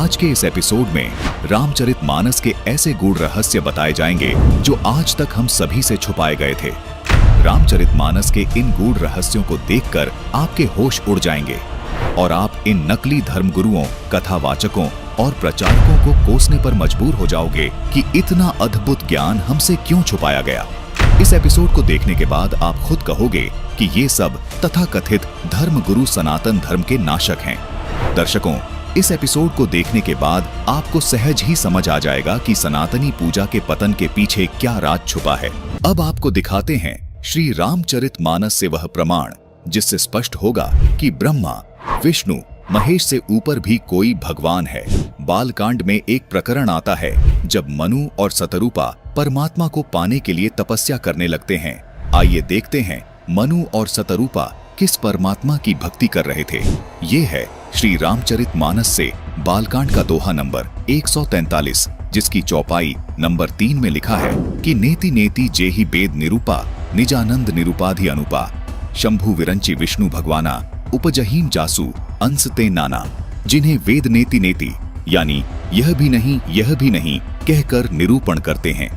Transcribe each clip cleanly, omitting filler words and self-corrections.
आज के इस एपिसोड में रामचरितमानस के ऐसे गूढ़ रहस्य बताए जाएंगे जो आज तक हम सभी से छुपाए गए थे। रामचरितमानस के इन गूढ़ रहस्यों को देखकर आपके होश उड़ जाएंगे और आप इन नकली धर्मगुरुओं, कथावाचकों और प्रचारकों को कोसने पर मजबूर हो जाओगे कि इतना अद्भुत ज्ञान हमसे क्यों छुपाया गया। इस एपिसोड को देखने के बाद आप खुद कहोगे कि ये सब तथाकथित धर्मगुरु सनातन धर्म के नाशक हैं। दर्शकों, इस एपिसोड को देखने के बाद आपको सहज ही समझ आ जाएगा कि सनातनी पूजा के पतन के पीछे क्या राज छुपा है। अब आपको दिखाते हैं श्री रामचरितमानस से वह प्रमाण जिससे स्पष्ट होगा कि ब्रह्मा, विष्णु, महेश से ऊपर भी कोई भगवान है। बालकांड में एक प्रकरण आता है जब मनु और शतरूपा परमात्मा को पाने के लिए तपस्या करने लगते हैं। आइए देखते हैं मनु और शतरूपा किस परमात्मा की भक्ति कर रहे थे। ये है श्री रामचरितमानस से बालकांड का दोहा नंबर 143, जिसकी चौपाई नंबर 3 में लिखा है कि नेति नेति जेहि वेद निरूपा, निजानंद निरूपाधि अनुपा, शंभु विरंचि विष्णु भगवाना, उपजहीम जासु अंश ते नाना। जिन्हें वेद नेति नेति यानी यह भी नहीं कहकर निरूपण करते हैं,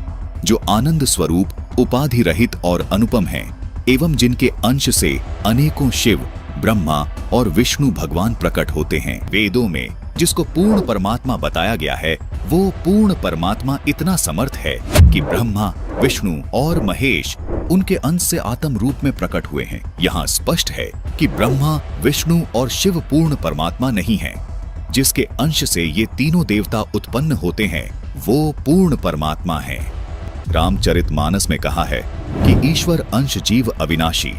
जो आनंद स्वरूप, उपाधि रहित और अनुपम हैं, एवं जिनके अंश से अनेकों शिव, ब्रह्मा और विष्णु भगवान प्रकट होते हैं। वेदों में जिसको पूर्ण परमात्मा बताया गया है, वो पूर्ण परमात्मा इतना समर्थ है कि ब्रह्मा, विष्णु और महेश उनके अंश से आत्म रूप में प्रकट हुए हैं। यहाँ स्पष्ट है कि ब्रह्मा, विष्णु और शिव पूर्ण परमात्मा नहीं हैं। जिसके अंश से ये तीनों देवता उत्पन्न होते हैं, वो पूर्ण परमात्मा है। रामचरितमानस में कहा है कि ईश्वर अंश जीव अविनाशी,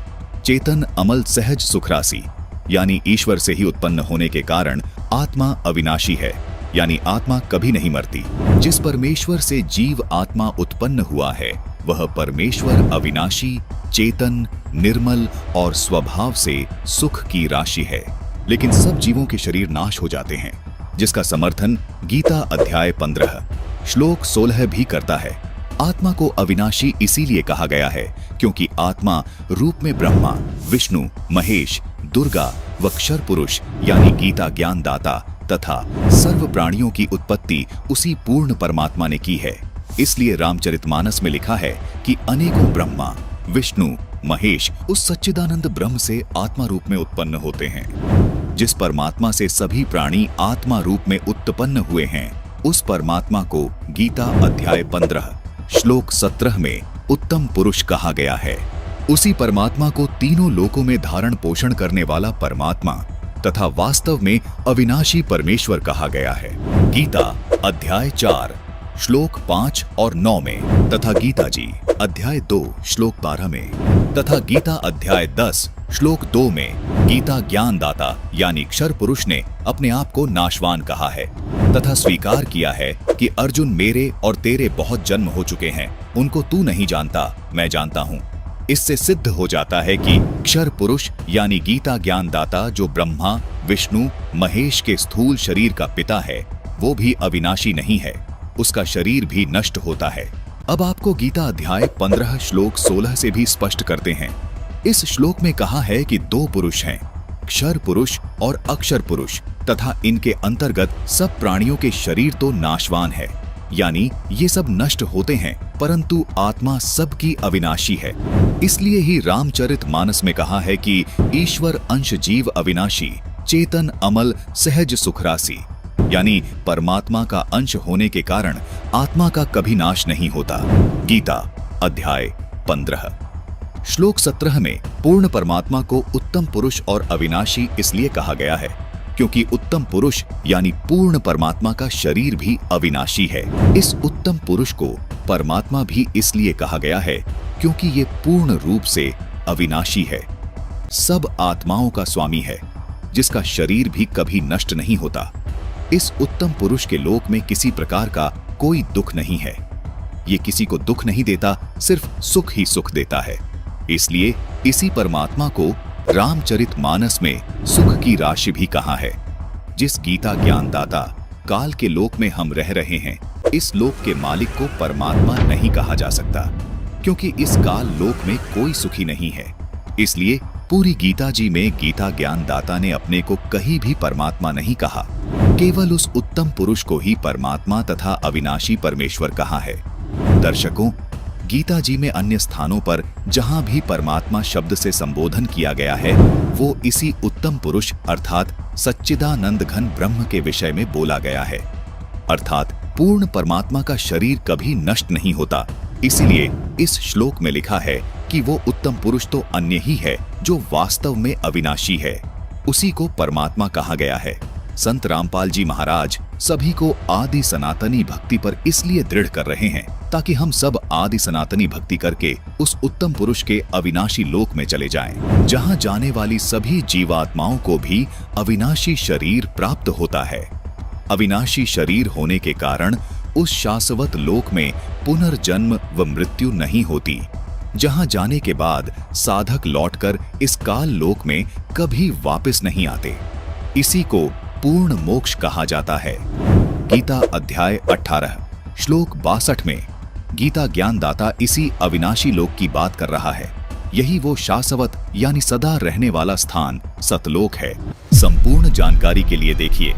चेतन अमल सहज सुखरासी, यानी ईश्वर से ही उत्पन्न होने के कारण आत्मा अविनाशी है, यानी आत्मा कभी नहीं मरती। जिस परमेश्वर से जीव आत्मा उत्पन्न हुआ है, वह परमेश्वर अविनाशी, चेतन, निर्मल और स्वभाव से सुख की राशि है। लेकिन सब जीवों के शरीर नाश हो जाते हैं, जिसका समर्थन गीता अध्याय 15 श्लोक 16 भी करता है। आत्मा को अविनाशी इसीलिए कहा गया है क्योंकि आत्मा रूप में ब्रह्मा, विष्णु, महेश, दुर्गा व क्षर पुरुष यानी गीता ज्ञान दाता तथा सर्व प्राणियों की उत्पत्ति उसी पूर्ण परमात्मा ने की है। इसलिए रामचरितमानस में लिखा है कि अनेकों ब्रह्मा, विष्णु, महेश उस सच्चिदानंद ब्रह्म से आत्मा रूप में उत्पन्न होते हैं। जिस परमात्मा से सभी प्राणी आत्मा रूप में उत्पन्न हुए हैं, उस परमात्मा को गीता अध्याय 15 श्लोक 17 में उत्तम पुरुष कहा गया है। उसी परमात्मा को तीनों लोकों में धारण पोषण करने वाला परमात्मा तथा वास्तव में अविनाशी परमेश्वर कहा गया है। गीता अध्याय 4 श्लोक 5 और 9 में तथा गीता जी अध्याय 2 श्लोक 12 में तथा गीता अध्याय 10 श्लोक 2 में गीता ज्ञान दाता यानी क्षर पुरुष ने अपने आप को नाशवान कहा है तथा स्वीकार किया है कि अर्जुन, मेरे और तेरे बहुत जन्म हो चुके हैं, उनको तू नहीं जानता, मैं जानता हूँ। इससे सिद्ध हो जाता है कि क्षर पुरुष यानी गीता ज्ञान दाता जो ब्रह्मा, विष्णु, महेश के स्थूल शरीर का पिता है, वो भी अविनाशी नहीं है, उसका शरीर भी नष्ट होता है। अब आपको गीता अध्याय 15 श्लोक 16 से भी स्पष्ट करते हैं। इस श्लोक में कहा है कि दो पुरुष हैं, क्षर पुरुष और अक्षर पुरुष, तथा इनके अंतर्गत सब प्राणियों के शरीर तो नाशवान है, यानी ये सब नष्ट होते हैं, परंतु आत्मा सबकी अविनाशी है। इसलिए ही रामचरितमानस में कहा है कि ईश्वर अंश जीव अविनाशी, चेतन अमल सहज सुखरासी, यानी परमात्मा का अंश होने के कारण आत्मा का कभी नाश नहीं होता। गीता अध्याय 15 श्लोक 17 में पूर्ण परमात्मा को उत्तम पुरुष और अविनाशी इसलिए कहा गया है क्योंकि उत्तम पुरुष यानी पूर्ण परमात्मा का शरीर भी अविनाशी है। इस उत्तम पुरुष को परमात्मा भी इसलिए कहा गया है क्योंकि ये पूर्ण रूप से अविनाशी है, सब आत्माओं का स्वामी है, जिसका शरीर भी कभी नष्ट नहीं होता। इस उत्तम पुरुष के लोक में किसी प्रकार का कोई दुख नहीं है। ये किसी को दुख नहीं देता, सिर्फ सुख ही सुख देता है। इसलिए इसी परमात्मा को रामचरितमानस में सुख की राशि भी कहा है। जिस गीता ज्ञान दाता काल के लोक में हम रह रहे हैं, इस लोक के मालिक को परमात्मा नहीं कहा जा सकता क्योंकि इस काल लोक में कोई सुखी नहीं है। इसलिए पूरी गीता जी में गीता ज्ञान दाता ने अपने को कहीं भी परमात्मा नहीं कहा। केवल उस उत्तम पुरुष को ही परमात्मा तथा अविनाशी परमेश्वर कहा है। दर्शकों, गीता जी में अन्य स्थानों पर जहां भी परमात्मा शब्द से संबोधन किया गया है, वो इसी उत्तम पुरुष अर्थात सच्चिदानंद घन ब्रह्म के विषय में बोला गया है। अर्थात पूर्ण परमात्मा का शरीर कभी नष्ट नहीं होता। इसीलिए इस श्लोक में लिखा है कि वो उत्तम पुरुष तो अन्य ही है जो वास्तव में अविनाशी है। उसी को परमात्मा कहा गया है। संत रामपाल जी महाराज सभी को आदि सनातनी भक्ति पर इसलिए दृढ़ कर रहे हैं ताकि हम सब आदि सनातनी भक्ति करके उस उत्तम पुरुष के अविनाशी लोक में चले जाएं, जहां जाने वाली सभी जीवात्माओं को भी अविनाशी शरीर प्राप्त होता है। अविनाशी शरीर होने के कारण उस शाश्वत लोक में पुनर्जन्म व मृत्यु नहीं होती, जहां जाने के बाद साधक लौटकर इस काल लोक में कभी वापस नहीं आते। इसी को पूर्ण मोक्ष कहा जाता है। गीता अध्याय 18 श्लोक 62 में गीता ज्ञानदाता इसी अविनाशी लोक की बात कर रहा है। यही वो शाश्वत यानी सदा रहने वाला स्थान सतलोक है। संपूर्ण जानकारी के लिए देखिए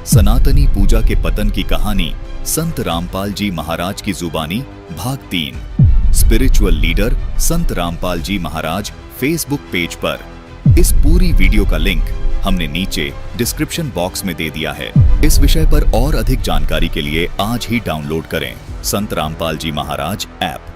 सनातनी पूजा के पतन की कहानी संत रामपाल जी महाराज की जुबानी भाग 3 स्पिरिचुअल लीडर संत रामपाल जी महाराज फेसबुक पेज पर। इस पूरी वीडियो का लिंक हमने नीचे डिस्क्रिप्शन बॉक्स में दे दिया है। इस विषय पर और अधिक जानकारी के लिए आज ही डाउनलोड करें संत रामपाल जी महाराज ऐप।